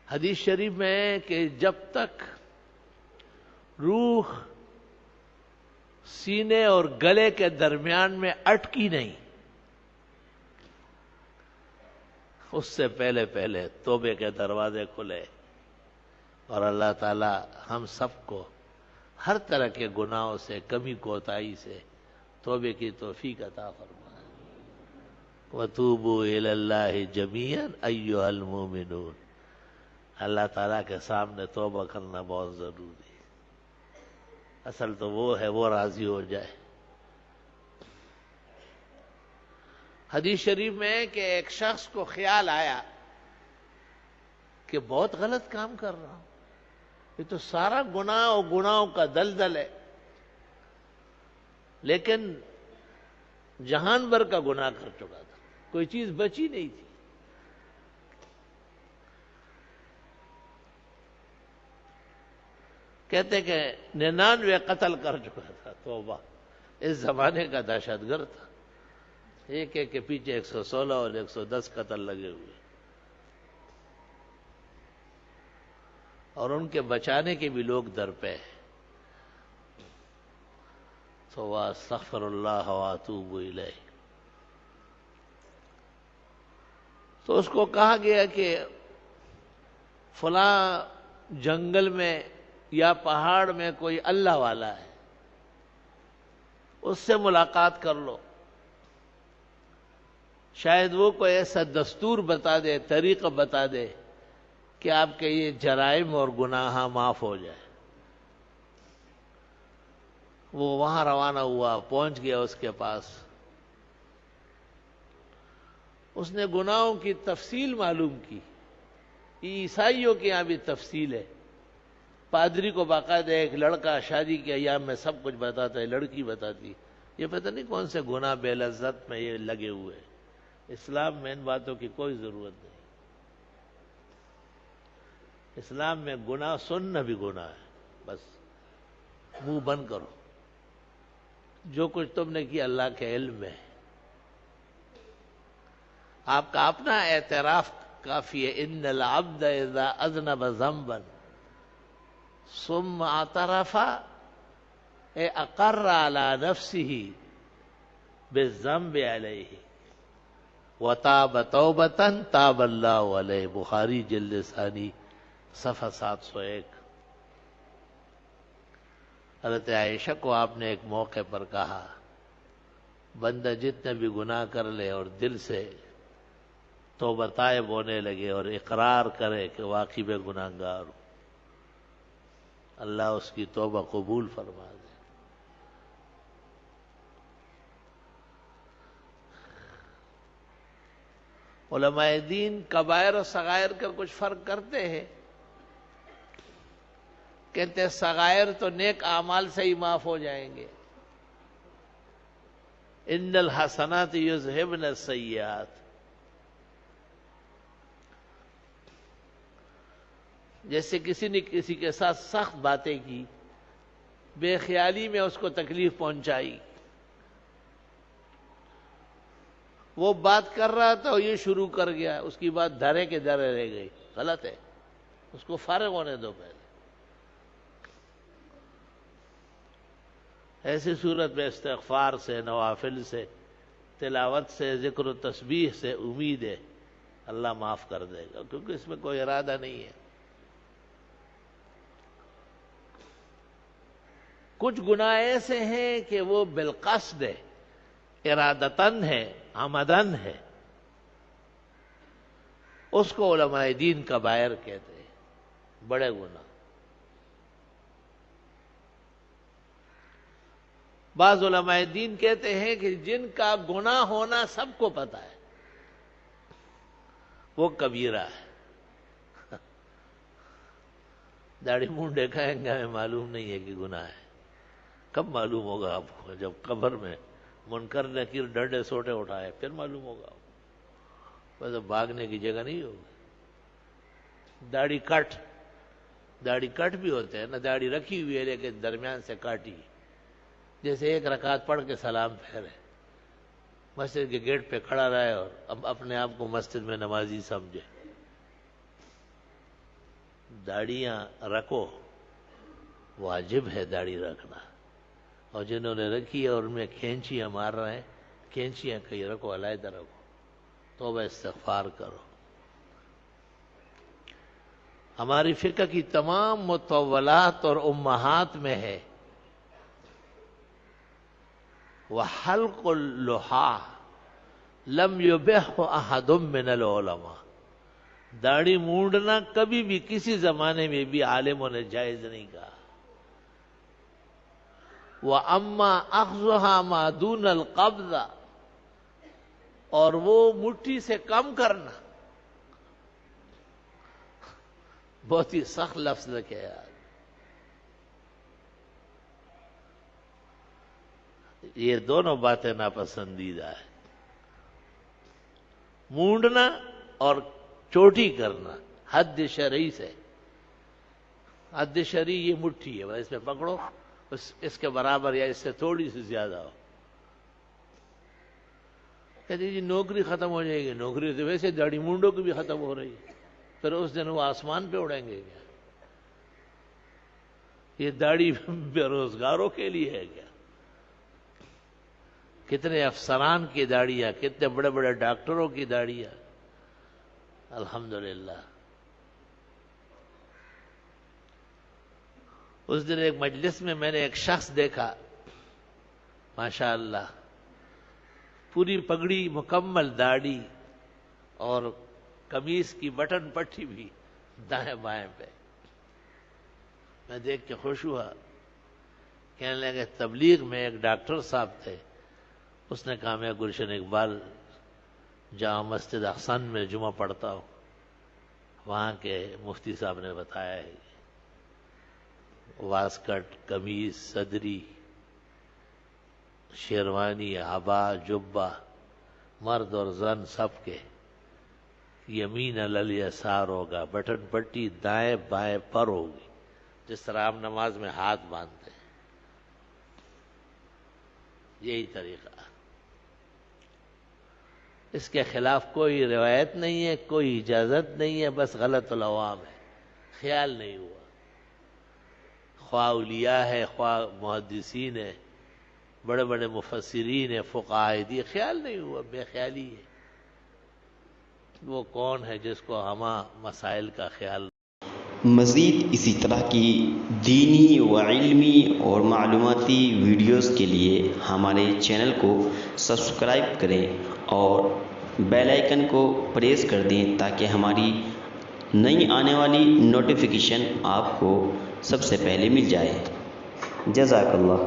حدیث شریف میں ہے کہ جب تک روح سینے اور گلے کے درمیان میں اٹکی نہیں، اس سے پہلے پہلے توبے کے دروازے کھلے اور اللہ تعالی ہم سب کو ہر طرح کے گناہوں سے، کمی کوتاہی سے توبے کی توفیق عطا فرمائے۔ وَتُوبُوا إِلَى اللَّهِ جَمِيعًا أَيُّهَا الْمُؤْمِنُونَ۔ اللہ تعالیٰ کے سامنے توبہ کرنا بہت ضروری ہے۔ اصل تو وہ ہے وہ راضی ہو جائے۔ حدیث شریف میں ہے کہ ایک شخص کو خیال آیا کہ بہت غلط کام کر رہا ہوں، یہ تو سارا گناہ اور گناہوں کا دلدل ہے، لیکن جہان بھر کا گناہ کر چکا تھا، کوئی چیز بچی نہیں تھی۔ کہتے کہ 99 قتل کر چکا تھا۔ توبہ، اس زمانے کا دہشت گرد تھا، ایک ایک کے پیچھے 116 اور 110 قتل لگے ہوئے، اور ان کے بچانے کے بھی لوگ در پہ ہیں۔ تو واستغفر اللہ واتوب الیہ۔ تو اس کو کہا گیا کہ فلاں جنگل میں یا پہاڑ میں کوئی اللہ والا ہے، اس سے ملاقات کر لو، شاید وہ کوئی ایسا دستور بتا دے، طریقہ بتا دے کہ آپ کے یہ جرائم اور گناہ معاف ہو جائے۔ وہ وہاں روانہ ہوا، پہنچ گیا اس کے پاس۔ اس نے گناہوں کی تفصیل معلوم کی۔ عیسائیوں کے یہاں بھی تفصیل ہے، پادری کو باقاعدہ ایک لڑکا شادی کے ایام میں سب کچھ بتاتا ہے، لڑکی بتاتی، یہ پتہ نہیں کون سے گناہ بے لذت میں یہ لگے ہوئے۔ اسلام میں ان باتوں کی کوئی ضرورت نہیں۔ اسلام میں گناہ سننا بھی گناہ ہے، بس منہ بند کرو، جو کچھ تم نے کیا اللہ کے علم میں ہے۔ آپ کا اپنا اعتراف کافی ہے۔ ان العبد اذا اذنب ذنبا ثم اعترف اقر على نفسه بالذنب علیہ وتاب توبۃ تاب اللہ علیہ۔ بخاری جلد ثانی صفحہ 701۔ حضرت عائشہ کو آپ نے ایک موقع پر کہا، بندہ جتنے بھی گناہ کر لے اور دل سے توبہ طائب ہونے لگے اور اقرار کرے کہ واقعی میں گناہ گار ہوں، اللہ اس کی توبہ قبول فرما دے۔ علماء دین کبائر و صغائر کا کچھ فرق کرتے ہیں۔ کہتے ہیں صغائر تو نیک اعمال سے ہی معاف ہو جائیں گے، ان الحسنات یذہبن السیئات۔ جیسے کسی نے کسی کے ساتھ سخت باتیں کی، بے خیالی میں اس کو تکلیف پہنچائی، وہ بات کر رہا تھا اور یہ شروع کر گیا، اس کی بات دھرے کے دھرے رہ گئی، غلط ہے، اس کو فارغ ہونے دو پہلے۔ ایسی صورت میں استغفار سے، نوافل سے، تلاوت سے، ذکر و تسبیح سے امید ہے اللہ معاف کر دے گا، کیونکہ اس میں کوئی ارادہ نہیں ہے۔ کچھ گناہ ایسے ہیں کہ وہ بالقصد ہے، ارادتاً ہے، عمدن ہے، اس کو علماء دین کبائر کہتے ہیں، بڑے گناہ۔ بعض علماء دین کہتے ہیں کہ جن کا گناہ ہونا سب کو پتا ہے وہ کبیرہ ہے۔ داڑھی منہ دیکھائیں گے ہمیں معلوم نہیں ہے کہ گناہ ہے، کب معلوم ہوگا آپ کو؟ جب قبر میں منکر نکیر ڈنڈے سوٹے اٹھائے پھر معلوم ہوگا۔ بس بھاگنے کی جگہ نہیں ہوگی۔ داڑھی کٹ بھی ہوتے ہیں نا، داڑھی رکھی ہوئی ہے لیکن درمیان سے کاٹی، جیسے ایک رکعت پڑھ کے سلام پھیرے، مسجد کے گیٹ پہ کھڑا رہے اور اب اپنے آپ کو مسجد میں نمازی سمجھے۔ داڑیاں رکھو، واجب ہے داڑھی رکھنا، اور جنہوں نے رکھی ہے اور ان میں کھینچیاں مار رہے ہیں، کھینچیاں کہیں رکھو، علیحدہ رکھو، توبہ استغفار کرو۔ ہماری فقہ کی تمام مطولات اور امہات میں ہے وَحَلْقُ اللُّحَىٰ لَمْ يُبِحْهُ أَحَدٌ مِّنَ الْعُلَمَاء، داڑھی مونڈنا کبھی بھی کسی زمانے میں بھی عالموں نے جائز نہیں کہا۔ وَأَمَّا أَخْذُهَا مَا دُونَ الْقَبْضِ، اور وہ مٹھی سے کم کرنا، بہت ہی سخت لفظ لکھے یار، یہ دونوں باتیں ناپسندیدہ ہے، مونڈنا اور چوٹی کرنا حد شرعی سے، حد شرعی یہ مٹھی ہے، اس میں پکڑو، اس کے برابر یا اس سے تھوڑی سی زیادہ ہو۔ کہتے جی نوکری ختم ہو جائے گی، نوکری تو ویسے داڑھی مونڈوں کی بھی ختم ہو رہی ہے، پھر اس دن وہ آسمان پہ اڑیں گے کیا؟ یہ داڑھی بے روزگاروں کے لیے ہے کیا؟ کتنے افسران کی داڑیاں، کتنے بڑے بڑے ڈاکٹروں کی داڑیاں، الحمدللہ۔ اس دن ایک مجلس میں نے ایک شخص دیکھا، ماشاءاللہ پوری پگڑی، مکمل داڑھی، اور قمیص کی بٹن پٹی بھی دائیں بائیں پہ۔ میں دیکھ کے خوش ہوا، کہنے لگے تبلیغ میں ایک ڈاکٹر صاحب تھے، اس نے کہا میں گلشن اقبال جامع مسجد احسن میں جمعہ پڑھتا ہوں، وہاں کے مفتی صاحب نے بتایا ہے واسکٹ، قمیص، صدری، شیروانی، عبا، جبہ، مرد اور زن سب کے یمین الیسار ہوگا، بٹن پٹی دائیں بائیں پر ہوگی، جس طرح ہم نماز میں ہاتھ باندھتے ہیں، یہی طریقہ۔ اس کے خلاف کوئی روایت نہیں ہے، کوئی اجازت نہیں ہے، بس غلط العوام ہے، خیال نہیں ہوا، خواہ اولیاء ہے، خواہ محدثین ہے، بڑے بڑے مفسرین ہیں، فقہاء دی، خیال نہیں ہوا، بے خیالی ہے۔ وہ کون ہے جس کو ہما مسائل کا خیال؟ مزید اسی طرح کی دینی و علمی اور معلوماتی ویڈیوز کے لیے ہمارے چینل کو سبسکرائب کریں اور بیل آئیکن کو پریس کر دیں تاکہ ہماری نئی آنے والی نوٹیفیکیشن آپ کو سب سے پہلے مل جائے۔ جزاک اللہ۔